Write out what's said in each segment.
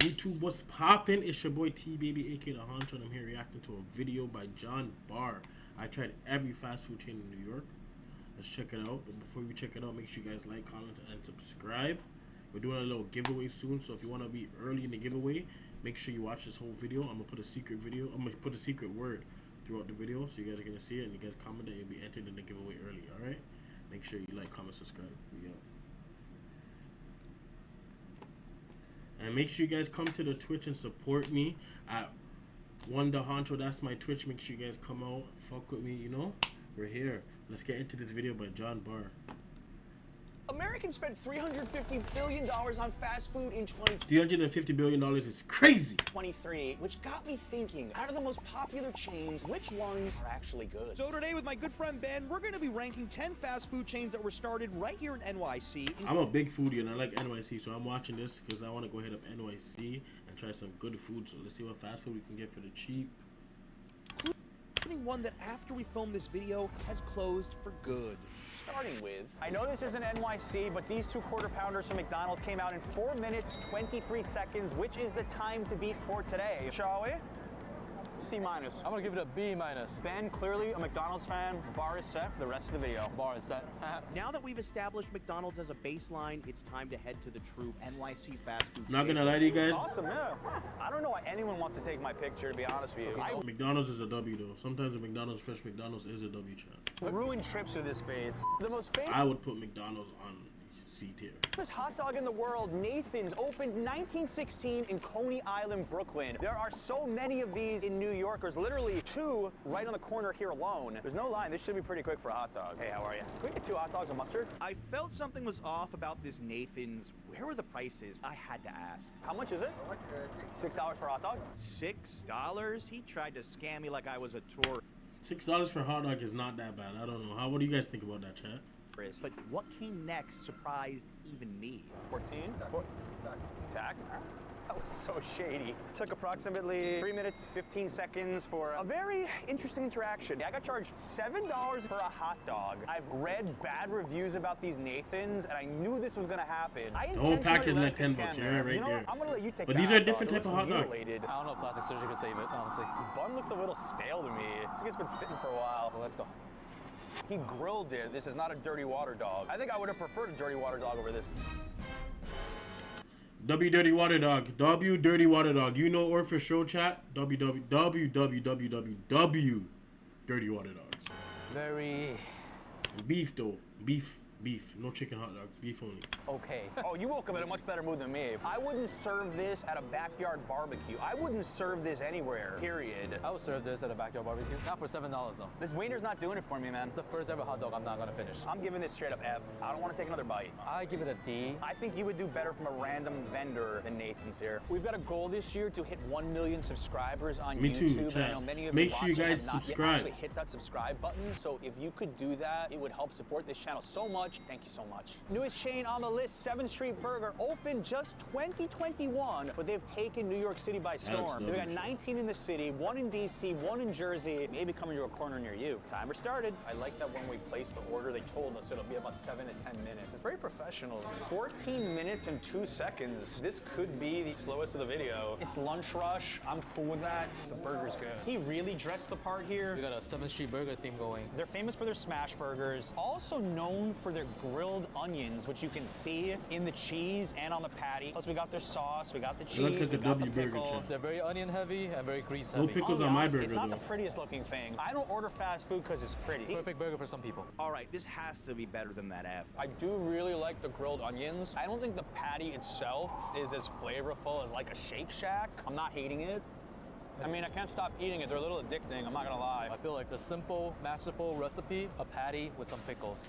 YouTube, what's poppin'? It's your boy T Baby, aka the Honcho, and I'm here reacting to a video by Barr. I tried every fast food chain in New York. Let's check it out. But before we check it out, make sure you guys like, comment, and subscribe. We're doing a little giveaway soon, so if you want to be early in the giveaway, make sure you watch this whole video. I'm gonna put a secret word throughout the video, so you guys are gonna see it, and you guys comment that you'll be entered in the giveaway early. All right? Make sure you like, comment, subscribe. We out. And make sure you guys come to the Twitch and support me at One The Honcho. That's my Twitch. Make sure you guys come out, fuck with me. You know, we're here. Let's get into this video by Barr. Americans spent $350 billion on fast food in 2023, $350 billion is crazy. which got me thinking, out of the most popular chains, which ones are actually good? So today with my good friend Ben, we're going to be ranking 10 fast food chains that were started right here in NYC. I'm a big foodie and I like NYC, so I'm watching this because I want to go hit up NYC and try some good food. So let's see what fast food we can get for the cheap. Including one that after we filmed this video has closed for good. Starting with, I know this isn't NYC, but these 2 quarter pounders from McDonald's came out in 4 minutes, 23 seconds, which is the time to beat for today. Shall we? C-. I'm gonna give it a B-. Ben, clearly a McDonald's fan. Bar is set for the rest of the video. Bar is set. Now that we've established McDonald's as a baseline, it's time to head to the true NYC fast food Not scene. gonna lie to you guys. Awesome, yeah. I don't know why anyone wants to take my picture, to be honest with you. McDonald's is a W though. Sometimes a McDonald's, fresh McDonald's is a W chat. I ruin trips with this face. The most famous I would put McDonald's on C tier. hot dog in the world, Nathan's, opened 1916 in Coney Island, Brooklyn. There are so many of these in New York. There's literally 2 right on the corner here alone. There's no line. This should be pretty quick for a hot dog. Hey, how are you? Can we get 2 hot dogs and mustard? I felt something was off about this Nathan's. Where were the prices? I had to ask. How much is it? $6 for a hot dog? $6? He tried to scam me like I was a tourist. $6 for a hot dog is not that bad. I don't know. What do you guys think about that, chat? But what came next surprised even me. 14? Tax. That was so shady. Took approximately 3 minutes, 15 seconds for a very interesting interaction. I got charged $7 for a hot dog. I've read bad reviews about these Nathans, and I knew this was gonna happen. The whole package like 10 bucks. You're right there. I'm gonna let you take But the these hot are different dog. type of hot dogs. Related. I don't know if plastic surgery could save it, honestly. Bun looks a little stale to me. It's like it's been sitting for a while. Well, let's go. He grilled it. This is not a dirty water dog. I think I would have preferred a dirty water dog over this. W Dirty Water Dog. W Dirty Water Dog. You know or for show chat? www. Dirty Water Dogs. Very Beef though. Beef. No chicken hot dogs. Beef only. okay. Oh, you woke up in a much better mood than me. I wouldn't serve this at a backyard barbecue. I wouldn't serve this anywhere, period. I would serve this at a backyard barbecue. Not for $7 though. This wiener's not doing it for me, man. The first ever hot dog I'm not gonna finish. I'm giving this straight up F. I don't want to take another bite. I give it a D. I think you would do better from a random vendor than Nathan's here. We've got a goal this year to hit 1 million subscribers on Me too, YouTube. chat. I know many of Make you sure you watching guys have not yet subscribe. actually hit that subscribe button. So if you could do that, it would help support this channel so much. Thank you so much. Newest chain on the list, 7th Street Burger, opened just 2021, but they've taken New York City by storm. They've got 19 in the city, 1 in DC, 1 in Jersey, maybe coming to a corner near you. Timer started. I like that when we placed the order, they told us it'll be about 7 to 10 minutes. It's very professional. 14 minutes and 2 seconds. This could be the slowest of the video. It's lunch rush. I'm cool with that. The burger's good. He really dressed the part here. We got a 7th Street Burger theme going. They're famous for their smash burgers, also known for their grilled onions, which you can see in the cheese and on the patty. Plus we got their sauce, we got the cheese, looks like we a got the W burger, pickle. chat. They're very onion heavy and very grease No heavy. pickles I'll be on my honest, burger it's not though. the prettiest looking thing. I don't order fast food because it's pretty. Perfect burger for some people. All right, this has to be better than that F. I do really like the grilled onions. I don't think the patty itself is as flavorful as like a Shake Shack. I'm not hating it. I mean, I can't stop eating it. They're a little addicting, I'm not gonna lie. I feel like the simple, masterful recipe, a patty with some pickles.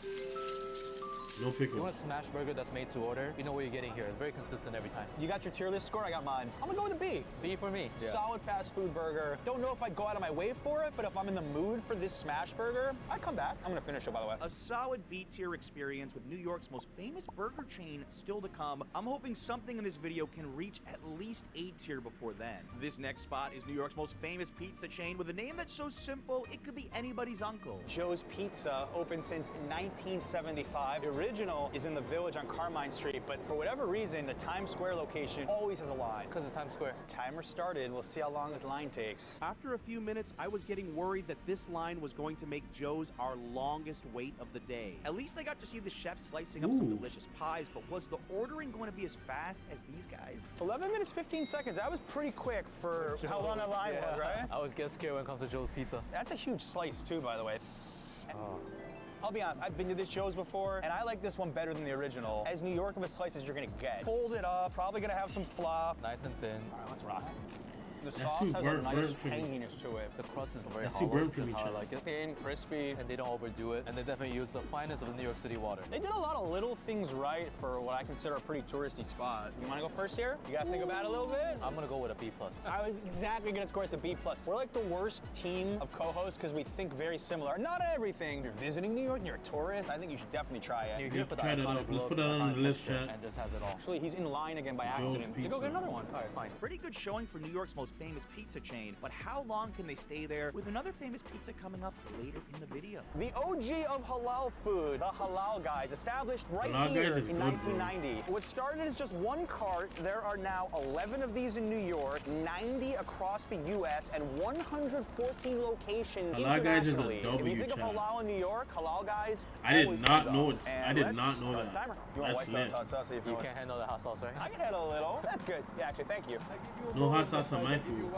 No You want a pickles. smash burger that's made to order? You know what you're getting here. It's very consistent every time. You got your tier list score, I got mine. I'm gonna go with a B. B for me. Solid fast food burger. Don't know if I'd go out of my way for it, but if I'm in the mood for this smash burger, I'd come back. I'm gonna finish it, by the way. A solid B-tier experience with New York's most famous burger chain still to come. I'm hoping something in this video can reach at least A-tier before then. This next spot is New York's most famous pizza chain with a name that's so simple, it could be anybody's uncle. Joe's Pizza, opened since 1975. original is in the Village on Carmine Street, but for whatever reason, the Times Square location always has a line. Because it's Times Square. Timer started. We'll see how long this line takes. After a few minutes, I was getting worried that this line was going to make Joe's our longest wait of the day. At least I got to see the chef slicing up some delicious pies, but was the ordering going to be as fast as these guys? 11 minutes, 15 seconds. That was pretty quick for how long that line was, right? I always get scared when it comes to Joe's Pizza. That's a huge slice too, by the way. I'll be honest, I've been to this Joe's before, and I like this one better than the original. As New York of a slice as you're gonna get. Fold it up, probably gonna have some flop. Nice and thin. All right, let's rock. The That's sauce too has a burnt nice for me. tanginess to it. The crust is very That's too hollow, burnt for just me, how I Chad. like it. Thin, crispy. And they don't overdo it. And they definitely use the finest of the New York City water. They did a lot of little things right for what I consider a pretty touristy spot. You wanna go first here? You gotta think about it a little bit? I'm gonna go with a B+. I was exactly gonna score us a B+. We're like the worst team of co-hosts because we think very similar. Not everything. If you're visiting New York and you're a tourist, I think you should definitely try it. You're You here have for to the try that iconic out. Let's look, put that on iconic the list, texture, Chad. and this has it all. Actually, he's in line again by Joe's accident. You go Pizza. get another one. All right, fine. Pretty good showing for New York's most famous pizza chain, but how long can they stay there with another famous pizza coming up later in the video? The OG of halal food, the Halal Guys, established right Halal here Guys is in good, bro. 1990. What started as just one cart, there are now 11 of these in New York, 90 across the U.S., and 114 locations Halal Guys is a internationally. If W, you think of Chad. halal in New York, Halal Guys I did always not comes know up. it's- And I did let's not know start that. the timer. You want That's white sauce, lit. hot sauce, if you You want. can't handle the hot sauce, right? I can handle a little. That's good. Yeah, actually, thank you. No hot sauce on my food.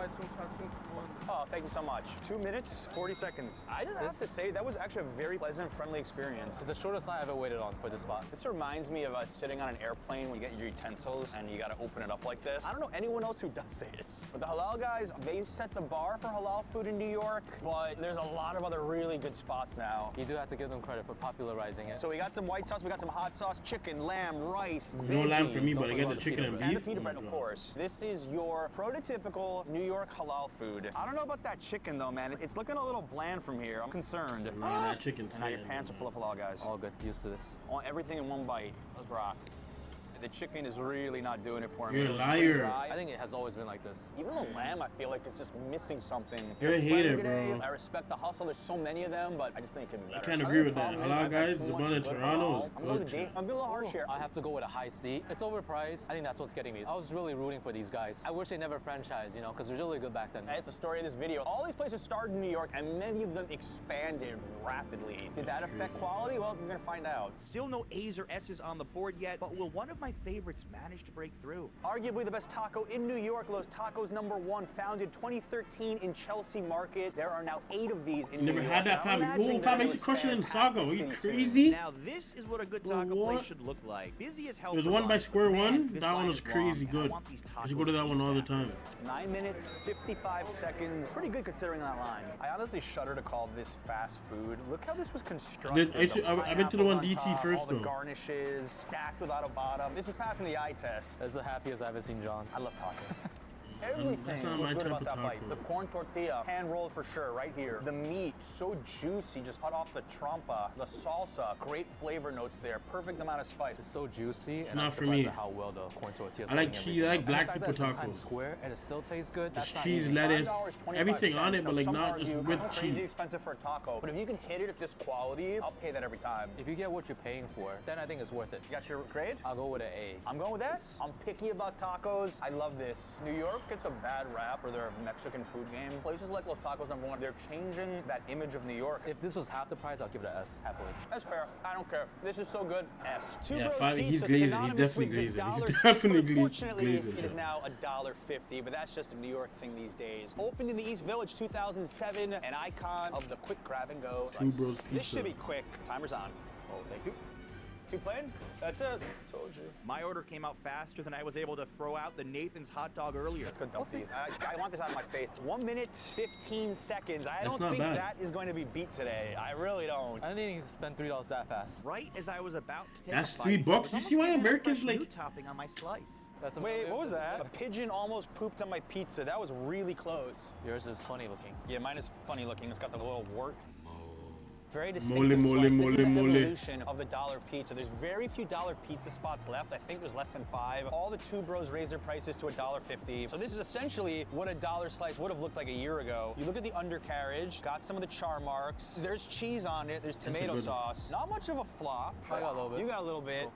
Oh, thank you so much. 2 minutes, 40 seconds. I just have to say, that was actually a very pleasant, friendly experience. It's the shortest line I've ever waited on for this spot. This reminds me of us sitting on an airplane when you get your utensils and you gotta open it up like this. I don't know anyone else who does this. But the Halal Guys, they set the bar for halal food in New York, but there's a lot of other really good spots now. You do have to give them credit for popularizing it. So we got some white sauce, we got some hot sauce, chicken, lamb, rice, No lamb for veggies. me, but I Don't get the forget chicken the and pita And the beef. pita Oh bread, my of God. course. This is your prototypical New York halal food. I don't know about that chicken though, man. It's looking a little bland from here. I'm concerned. Man, that chicken's And now your saying, pants are full of halal, guys. All good, used to this. I want everything in one bite. Let's rock. The chicken is really not doing it for me. You're a It was pretty liar. dry. I think it has always been like this. Even the lamb, I feel like, is just missing something. You're a Friendly hater, today. bro. I respect the hustle. There's so many of them, but I just think it could be I better. can't think agree the with that. problem is Halal I've had Guys, too the much one in good Toronto halal. is I'm going good, to date. Chad. I'm a little harsh here. I have to go with a high C. It's overpriced. I think that's what's getting me. I was really rooting for these guys. I wish they never franchised, you know, because it was really good back then. That's the story of this video. All these places started in New York, and many of them expanded rapidly. Did that affect quality? Well, we're gonna find out. Still no A's or S's on the board yet, but will one of my favorites manage to break through? Arguably the best taco in New York, Los Tacos #1, founded 2013 in Chelsea Market. There are now 8 of these in You never New had York. that, Now, I'm fam. imagining Ooh, that fam, I it'll used to crush it in expand Saga. past Are the you city soon. crazy? Now this is what a good taco What? place should look like. Busy as hell. There's for one by lunch, Square but man, One. this That one line was is long, crazy and I good. want these I should go to that one all the ASAP. time. 9 minutes, 55 seconds. Pretty good considering that line. I honestly shudder to call this fast food. Look how this was constructed. I've been to the one pineapples DT on top, first, all the though. garnishes, stacked without a bottom. This is passing the eye test. That's the happiest I've ever seen John. I love tacos. Everything That's not was my good type about of that bite. taco. The corn tortilla, hand rolled for sure, right here. The meat, so juicy, just hot off the trompa. The salsa, great flavor notes there. Perfect amount of spice. It's so juicy. It's not for me. How well the corn tortillas. I like holding cheese. I like everything. black And the fact that people it's in Times tacos. Square and it still tastes good. There's That's not cheese, easy. lettuce, $5.25. everything on it, but Now, like some not just argue, with "Oh, crazy cheese. expensive for a taco." But if you can hit it at this quality, I'll pay that every time. If you get what you're paying for, then I think it's worth it. You got your grade? I'll go with an A. I'm going with S. I'm picky about tacos. I love this. New York gets a bad rap for their Mexican food game. Places like Los Tacos #1, they're changing that image of New York. If this was half the price, I'll give it an S, happily. That's fair. I don't care. This is so good. S. Two Yeah, Bros five- he's Pizza, glazing. He's synonymous definitely with the glazing. He's dollar six, definitely but unfortunately, glazing, it is Joe. now $1.50, but that's just a New York thing these days. Opened in the East Village 2007, an icon of the quick grab and go. Two Bros This Pizza. should be quick. Timer's on. Oh, thank you. 2 plain? That's it. Told you. My order came out faster than I was able to throw out the Nathan's hot dog earlier. Let's go dump these. I want this out of my face. 1 minute, 15 seconds. I That's don't not think bad. that is going to be beat today. I really don't. I don't think you can spend $3 that fast. Right as I was about to take That's a bite, $3. I was You almost see why getting a Americans fresh like- new topping on my slice. That's Wait, what was that? A That's pigeon almost pooped on my pizza. That was really close. Yours is funny looking. Yeah, mine is funny looking. It's got the little wart. Very distinctive Mole, slice. This mole, is the mole. evolution of the dollar pizza. There's very few dollar pizza spots left. I think there's less than 5. All the two bros raised their prices to $1.50. So this is essentially what a dollar slice would have looked like a year ago. You look at the undercarriage, got some of the char marks. There's cheese on it. There's tomato sauce. Not much of a flop. I got a little bit. You got a little bit. Cool.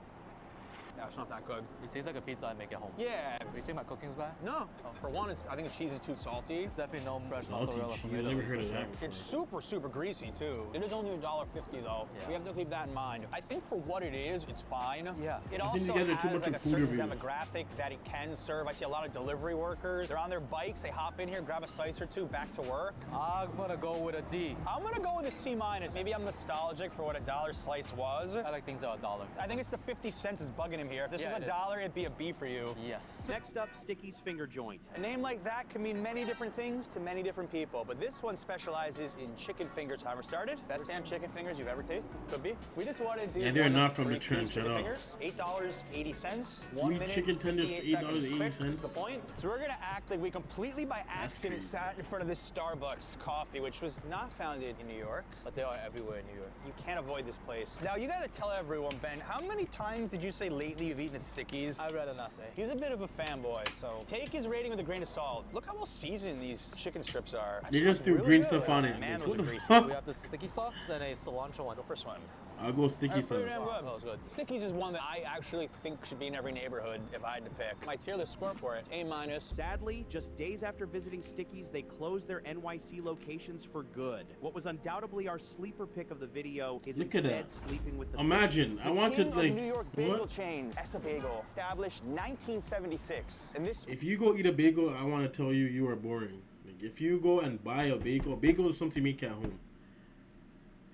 No, it's not that good. It tastes like a pizza I make at home. Yeah. You think my cooking's bad? No. For one, I think the cheese is too salty. It's definitely no fresh Salty mozzarella cheese. from I Italy. never heard for of that sure. before. It's super, super greasy too. It is only $1.50 though. Yeah. We have to keep that in mind. I think for what it is, it's fine. Yeah. It I think also you guys are too has much like a of food certain reviews. demographic that it can serve. I see a lot of delivery workers. They're on their bikes. They hop in here, grab a slice or two, back to work. I'm gonna go with a D. I'm gonna go with a C-. Maybe I'm nostalgic for what a dollar slice was. I like things that are $1. I think it's the 50 cents is bugging him here. If this Yeah, was it $1, is. it'd be a B for you. Yes. Next up, Sticky's Finger Joint. A name like that can mean many different things to many different people, but this one specializes in chicken finger. Timer started. Best damn chicken fingers you've ever tasted. Could be. We just wanted to do Yeah, they're one not of from the three trench chicken at all. fingers. $8.80. 1 Three minute, chicken tenders, 58 seconds. $8.80. Quick, that's the point. So we're gonna act like we completely by accident crazy. sat in front of this Starbucks coffee, which was not founded in New York. But they are everywhere in New York. You can't avoid this place. Now you gotta tell everyone, Ben, how many times did you say lately you've eaten at Sticky's? I'd rather not say. He's a bit of a fanboy, so take his rating with a grain of salt. Look how well seasoned these chicken strips are. They just Smells threw really green good. stuff on it. Man, Like, those what are the greasy. fuck? We have the sticky sauce and a cilantro one. Go first one. I'll go sticky That's pretty sauce. damn good. That was good. Sticky's is one that I actually think should be in every neighborhood if I had to pick. My tier list score for it, A-. Sadly, just days after visiting Sticky's, they closed their NYC locations for good. What was undoubtedly our sleeper pick of the video is Look at instead that. sleeping with the Imagine, fishes. I wanted King like of New York bagel what? chains, Essa Bagel, established 1976. And this If you go eat a bagel, I want to tell you you are boring. Like if you go and buy a bagel is something you make at home.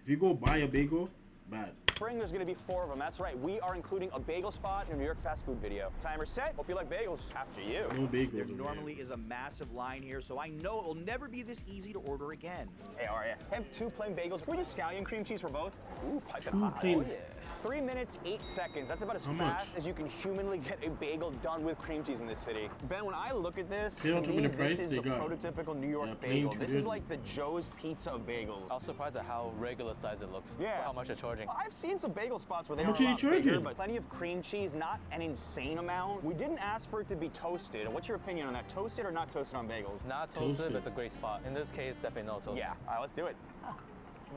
If you go buy a bagel, bad. spring, there's gonna be 4 of them. That's right, we are including a bagel spot in a New York fast food video. Timer set, hope you like bagels. After you. No bagels. There over normally is a massive line here, so I know it will never be this easy to order again. Hey, how are you? I have 2 plain bagels. Can we do scallion cream cheese for both? Ooh, piping Two hot. plain- Oh, yeah. 3 minutes, 8 seconds. That's about as How much? fast as you can humanly get a bagel done with cream cheese in this city. Ben, when I look at this, They to don't tell me me, the price this is they the got. prototypical New York Yeah, plain bagel. too This is good. like the Joe's Pizza of bagels. I was surprised at how regular size it looks. Yeah. For how much they're charging. I've seen some bagel spots where they How are much a are they lot bigger, charging? but plenty of cream cheese, not an insane amount. We didn't ask for it to be toasted. What's your opinion on that? Toasted or not toasted on bagels? Not toasted, Toasted. but it's a great spot. In this case, definitely no toasted. Yeah, all right, let's do it.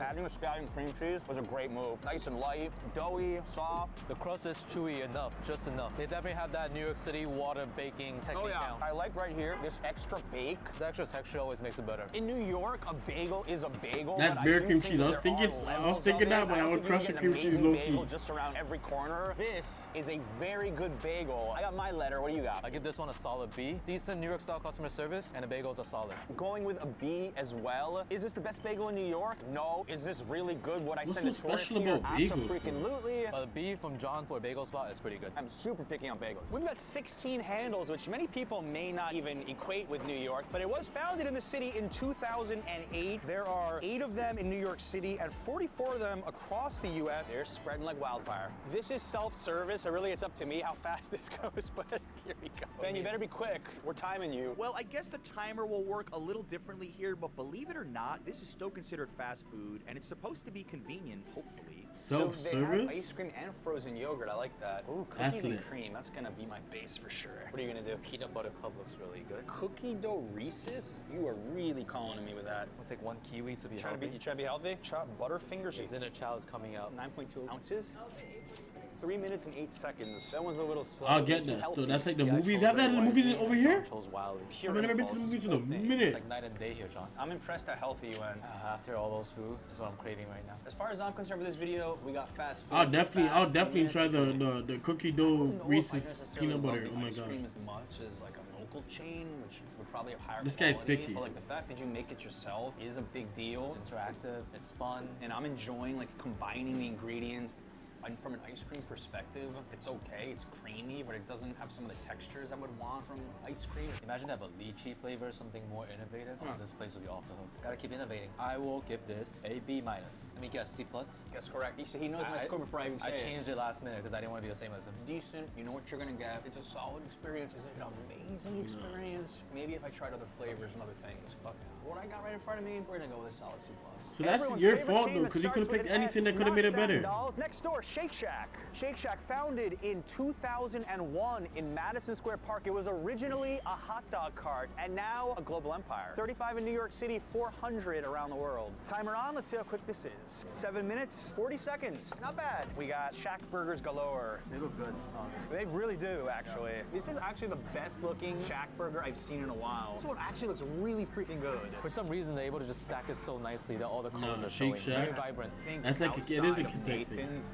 Adding the scallion cream cheese was a great move. Nice and light, doughy, soft. The crust is chewy enough, just enough. They definitely have that New York City water baking technique Oh yeah, down. I like right here, this extra bake. The extra texture always makes it better. In New York, a bagel is a bagel. That's but bare do cream think cheese. I that was there thinking- are I was levels thinking of that, it. but I don't would think you crush can the get an cream cheese amazing low-key. bagel just around every corner. This is a very good bagel. I got my letter. What do you got? I give this one a solid B. Decent New York style customer service, and the bagels are solid. Going with a B as well. Is this the best bagel in New York? No. Is this really good? What I What's send so a tourist special here? about bagels, Absolutely. But a B from John for a bagel spot is pretty good. I'm super picky on bagels. We've got 16 handles, which many people may not even equate with New York, but it was founded in the city in 2008. There are 8 of them in New York City and 44 of them across the U.S. They're spreading like wildfire. This is self-service, so really it's up to me how fast this goes, but here we go. Ben, you better be quick. We're timing you. Well, I guess the timer will work a little differently here, but believe it or not, this is still considered fast food, and it's supposed to be convenient, hopefully. So they have Self-service? ice cream and frozen yogurt. I like that. Ooh, That's cookies and lit. cream. That's gonna be my base for sure. What are you gonna do? Peanut butter cup looks really good. Cookie dough Reese's? You are really calling to me with that. I'll take 1 kiwi to be You trying healthy. to be healthy? Chopped Butterfingers. His inner child is coming out. 9.2 ounces. 3 minutes and 8 seconds. That one's a little slow. I'll get Too that. healthy. Still, that's like the See, I movies. chose Have that very in the movies wisely. over here? John chose wildly. Pure I've never been to the impulse. movies in a Thing. It's minute. like night and day here, John. I'm impressed how healthy you went. After all those food, is what I'm craving right now. As far as I'm concerned with this video, we got fast food. I'll definitely Fast, try yes. the cookie I dough don't know if I Reese's necessarily peanut butter. love the Oh my ice gosh. cream as much as like a local chain, which would probably have higher This guy's quality. picky. But like the fact that you make it yourself is a big deal. It's interactive, it's fun. And I'm enjoying like combining the ingredients. And from an ice cream perspective, it's okay. It's creamy, but it doesn't have some of the textures I would want from ice cream. Imagine to have a lychee flavor, something more innovative. Oh, this place will be off the hook. Gotta keep innovating. I will give this a B minus. Let me get a C plus. That's correct. He knows my score before I even say I it. changed it last minute because I didn't want to be the same as him. Decent. You know what you're gonna get. It's a solid experience. Is it an amazing experience? Maybe if I tried other flavors and other things, but what I got right in front of me, we're gonna go with a solid C plus. So that's your fault though, because you could have picked anything that could have made it better. Next door, Shake Shack. Shake Shack, founded in 2001 in Madison Square Park. It was originally a hot dog cart and now a global empire. 35 in New York City, 400 around the world. Timer on, let's see how quick this is. 7 minutes, 40 seconds. Not bad. We got Shack burgers galore. They look good. They really do, actually. Yeah. This is actually the best looking Shack burger I've seen in a while. This one actually looks really freaking good. For some reason, they're able to just stack it so nicely that all the colors are Shake showing. Shack. Very vibrant. That's like it is a Kentucky.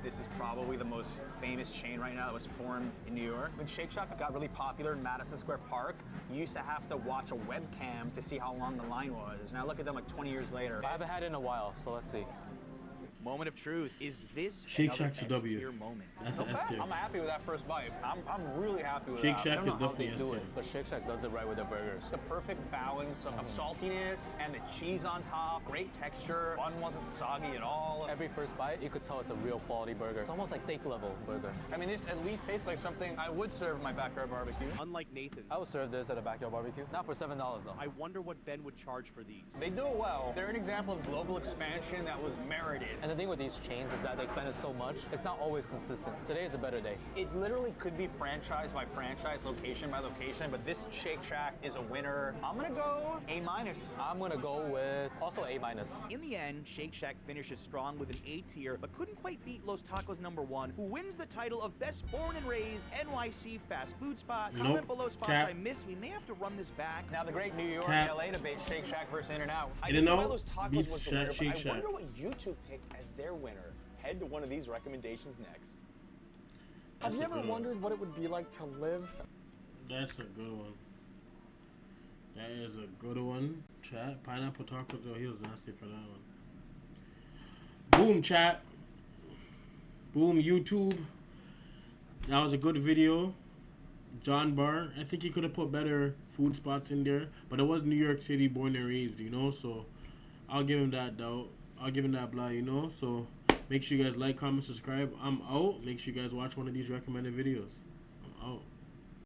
This is probably the most famous chain right now that was formed in New York. When Shake Shack got really popular in Madison Square Park, you used to have to watch a webcam to see how long the line was. Now look at them like 20 years later. I haven't had it in a while, so let's see. Moment of truth. Is this Shake another Shack's a W. S-tier moment? That's an S tier. I'm happy with that first bite. I'm really happy with Shake that. Shack I is don't know how definitely they S do tier. it, but Shake Shack does it right with their burgers. The perfect balance of saltiness and the cheese on top. Great texture. Bun wasn't soggy at all. Every first bite, you could tell it's a real quality burger. It's almost like steak level burger. I mean, this at least tastes like something I would serve in my backyard barbecue. Unlike Nathan's, I would serve this at a backyard barbecue. Not for $7 though. I wonder what Ben would charge for these. They do it well. They're an example of global expansion that was merited. And the thing with these chains is that they expanded so much, it's not always consistent. Today is a better day. It literally could be franchise by franchise, location by location, but this Shake Shack is a winner. I'm gonna go A minus. I'm gonna go with also A minus. In the end, Shake Shack finishes strong with an A tier, but couldn't quite beat Los Tacos #1, who wins the title of Best Born and Raised NYC Fast Food Spot. Comment below spots I missed. We may have to run this back. Now the great New York, LA debate, Shake Shack versus In-N-Out. I In-N-Out know Los Tacos beats was the winner, Shake but I Shack. wonder what YouTube picked as their winner. Head to one of these recommendations next. That's Have you a ever good one. wondered what it would be like to live? That's a good one. That is a good one. Chat. Pineapple tacos, though, he was nasty for that one. Boom, chat. Boom, YouTube. That was a good video. John Barr. I think he could have put better food spots in there. But it was New York City, born and raised, you know? So I'll give him that doubt. I'll give him that blah, you know? So make sure you guys like, comment, subscribe. I'm out. Make sure you guys watch one of these recommended videos. I'm out.